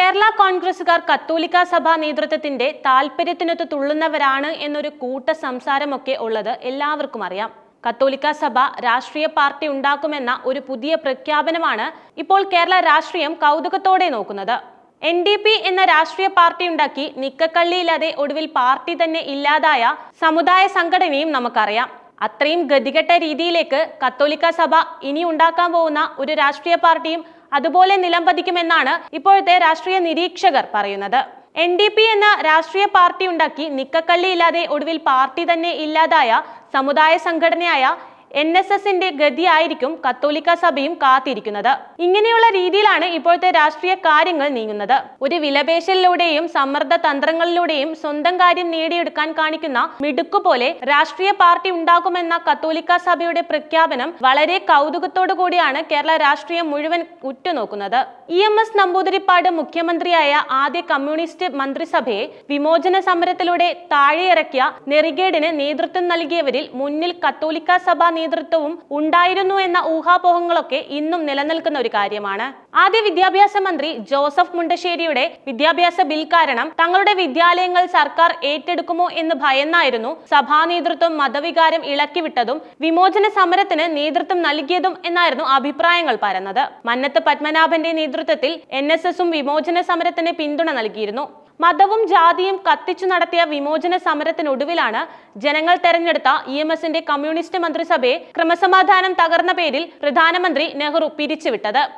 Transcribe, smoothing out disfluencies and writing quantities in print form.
കേരള കോൺഗ്രസുകാർ കത്തോലിക്ക സഭാ നേതൃത്വത്തിന്റെ താല്പര്യത്തിനൊത്ത് തുള്ളുന്നവരാണ് എന്നൊരു കൂട്ട സംസാരമൊക്കെ ഉള്ളത് എല്ലാവർക്കും അറിയാം. കത്തോലിക്ക സഭ രാഷ്ട്രീയ പാർട്ടി ഉണ്ടാക്കുമെന്ന ഒരു പുതിയ പ്രഖ്യാപനമാണ് ഇപ്പോൾ കേരള രാഷ്ട്രീയം കൗതുകത്തോടെ നോക്കുന്നത്. NDP എന്ന രാഷ്ട്രീയ പാർട്ടി ഉണ്ടാക്കി നിക്കക്കള്ളിയില്ലാതെ ഒടുവിൽ പാർട്ടി തന്നെ ഇല്ലാതായ സമുദായ സംഘടനയും നമുക്കറിയാം. അത്രയും ഗതികെട്ട രീതിയിലേക്ക് കത്തോലിക്ക സഭ ഇനി ഉണ്ടാക്കാൻ പോകുന്ന ഒരു രാഷ്ട്രീയ പാർട്ടിയും അതുപോലെ നിലംപതിക്കുമെന്നാണ് ഇപ്പോഴത്തെ രാഷ്ട്രീയ നിരീക്ഷകർ പറയുന്നത്. NDP എന്ന രാഷ്ട്രീയ പാർട്ടി ഉണ്ടാക്കി നിക്കക്കള്ളിയില്ലാതെ ഒടുവിൽ പാർട്ടി തന്നെ ഇല്ലാതായ സമുദായ സംഘടനയായ NSSന്റെ ഗതിയായിരിക്കും കത്തോലിക്ക സഭയും കാത്തിരിക്കുന്നത്. ഇങ്ങനെയുള്ള രീതിയിലാണ് ഇപ്പോഴത്തെ രാഷ്ട്രീയ കാര്യങ്ങൾ നീങ്ങുന്നത്. ഒരു വിലപേശലിലൂടെയും സമ്മർദ്ദ തന്ത്രങ്ങളിലൂടെയും സ്വന്തം കാര്യം നേടിയെടുക്കാൻ കാണിക്കുന്ന മിടുക്കുപോലെ രാഷ്ട്രീയ പാർട്ടി ഉണ്ടാക്കുമെന്ന കത്തോലിക്ക സഭയുടെ പ്രഖ്യാപനം വളരെ കൗതുകത്തോടു കൂടിയാണ് കേരള രാഷ്ട്രീയം മുഴുവൻ ഉറ്റുനോക്കുന്നത്. EMS നമ്പൂതിരിപ്പാട് മുഖ്യമന്ത്രിയായ ആദ്യ കമ്മ്യൂണിസ്റ്റ് മന്ത്രിസഭയെ വിമോചന സമരത്തിലൂടെ താഴെയിറക്കിയ നെറികേടിന് നേതൃത്വം നൽകിയവരിൽ മുന്നിൽ കത്തോലിക്ക സഭ നേതൃത്വവും ഉണ്ടായിരുന്നു എന്ന ഊഹാപോഹങ്ങളൊക്കെ ഇന്നും നിലനിൽക്കുന്ന ഒരു കാര്യമാണ്. ആദ്യ വിദ്യാഭ്യാസ മന്ത്രി ജോസഫ് മുണ്ടശ്ശേരിയുടെ വിദ്യാഭ്യാസ ബിൽ കാരണം തങ്ങളുടെ വിദ്യാലയങ്ങൾ സർക്കാർ ഏറ്റെടുക്കുമോ എന്ന് ഭയന്നായിരുന്നു സഭാ നേതൃത്വം മതവികാരം ഇളക്കിവിട്ടതും വിമോചന സമരത്തിന് നേതൃത്വം നൽകിയതും എന്നായിരുന്നു അഭിപ്രായങ്ങൾ പരന്നത്. മന്നത്ത് പത്മനാഭന്റെ നേതൃത്വത്തിൽ NSSും വിമോചന സമരത്തിന് പിന്തുണ നൽകിയിരുന്നു. മതവും ജാതിയും കത്തിച്ചു നടത്തിയ വിമോചന സമരത്തിനൊടുവിലാണ് ജനങ്ങൾ തെരഞ്ഞെടുത്ത EMSന്റെ കമ്മ്യൂണിസ്റ്റ് മന്ത്രിസഭയെ ക്രമസമാധാനം തകർന്ന പേരിൽ പ്രധാനമന്ത്രി നെഹ്റു പിരിച്ചുവിട്ടത്.